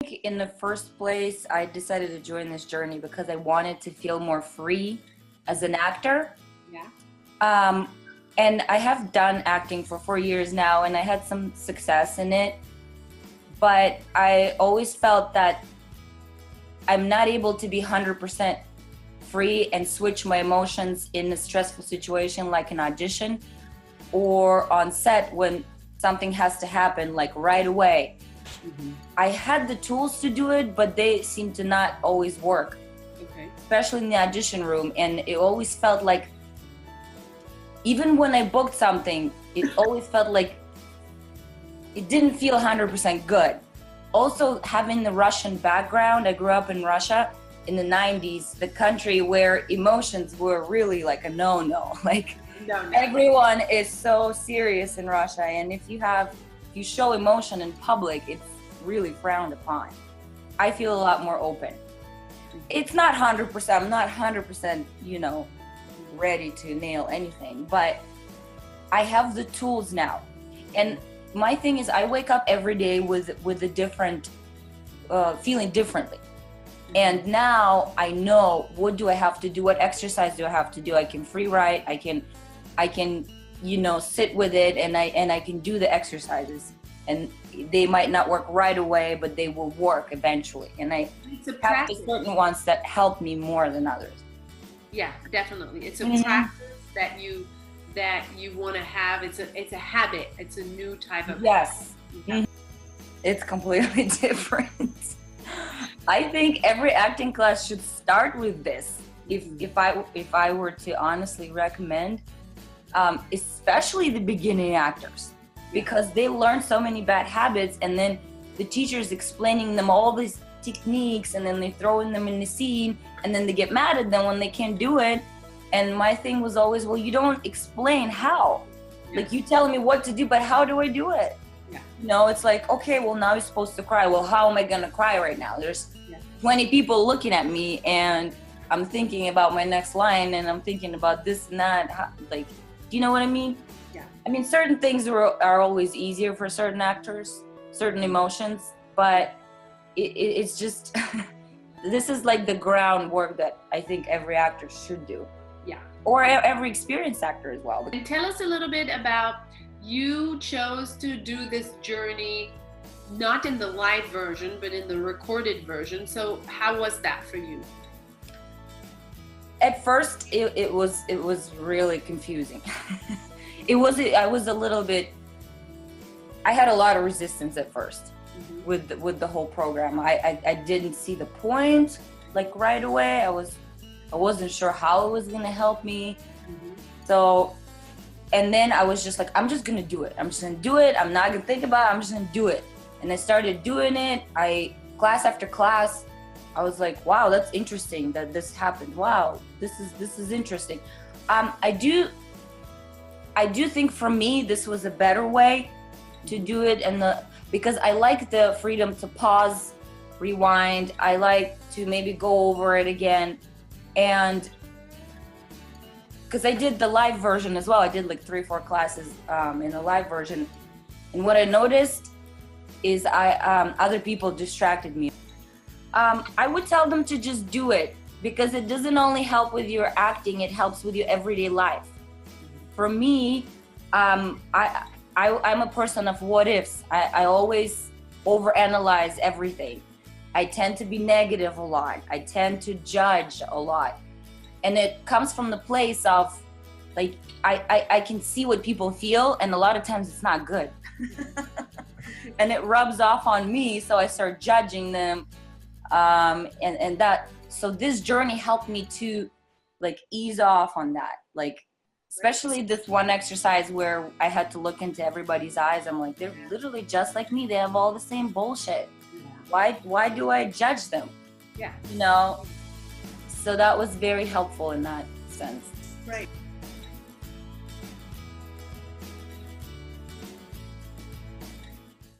In the first place, I decided to join this journey because I wanted to feel more free as an actor. Yeah. And I have done acting for 4 years now, and I had some success in it. But I always felt that I'm not able to be 100% free and switch my emotions in a stressful situation like an audition or on set when something has to happen like right away. Mm-hmm. I had the tools to do it, but they seem to not always work. Okay. Especially in the audition room. And it always felt like, even when I booked something, it always felt like it didn't feel 100% good. Also, having the Russian background, I grew up in Russia in the 90s, the country where emotions were really like a no-no. Like, No. everyone is so serious in Russia, and if you show emotion in public, it's really frowned upon. I feel a lot more open. It's not 100%, I'm not 100%, ready to nail anything, but I have the tools now. And my thing is, I wake up every day with a different, feeling differently. And now I know, what do I have to do? What exercise do I have to do? I can free write, I can sit with it, and I can do the exercises. And they might not work right away, but they will work eventually. And I have certain ones that help me more than others. Yeah, definitely. It's a Mm-hmm. practice that you want to have. It's a habit. It's a new type of Yes. habit. Mm-hmm. It's completely different. I think every acting class should start with this. If I were to honestly recommend, especially the beginning actors, because they learn so many bad habits, and then the teacher's explaining them all these techniques, and then they throwing them in the scene, and then they get mad at them when they can't do it. And my thing was always, well, you don't explain how. Yeah. Like, you telling me what to do, but how do I do it? Yeah. It's like, okay, well, now you're supposed to cry. Well, how am I gonna cry right now? There's 20 people looking at me, and I'm thinking about my next line, and I'm thinking about this and that. Like, do you know what I mean? Yeah. I mean, certain things are always easier for certain actors, certain emotions, but it's just, this is like the groundwork that I think every actor should do. Yeah. Or every experienced actor as well. And tell us a little bit about, you chose to do this journey not in the live version, but in the recorded version. So how was that for you? At first, it was really confusing. I was a little bit, I had a lot of resistance at first. Mm-hmm. with the whole program. I didn't see the point like right away. I wasn't sure how it was gonna help me. Mm-hmm. So, and then I was just like, I'm just gonna do it. I'm just gonna do it. I'm not gonna think about it. I'm just gonna do it. And I started doing it. Class after class, I was like, wow, that's interesting that this happened. Wow, this is interesting. I do think for me this was a better way to do it, because I like the freedom to pause, rewind. I like to maybe go over it again, and because I did the live version as well. I did like 3 or 4 classes in the live version, and what I noticed is other people distracted me. I would tell them to just do it, because it doesn't only help with your acting, it helps with your everyday life. For me, I'm a person of what ifs. I always overanalyze everything. I tend to be negative a lot. I tend to judge a lot. And it comes from the place of, like, I can see what people feel, and a lot of times it's not good. And it rubs off on me, so I start judging them. So this journey helped me to, like, ease off on that. Like, especially this one exercise where I had to look into everybody's eyes. I'm like, they're literally just like me. They have all the same bullshit. Why do I judge them? Yeah. So that was very helpful in that sense. Right.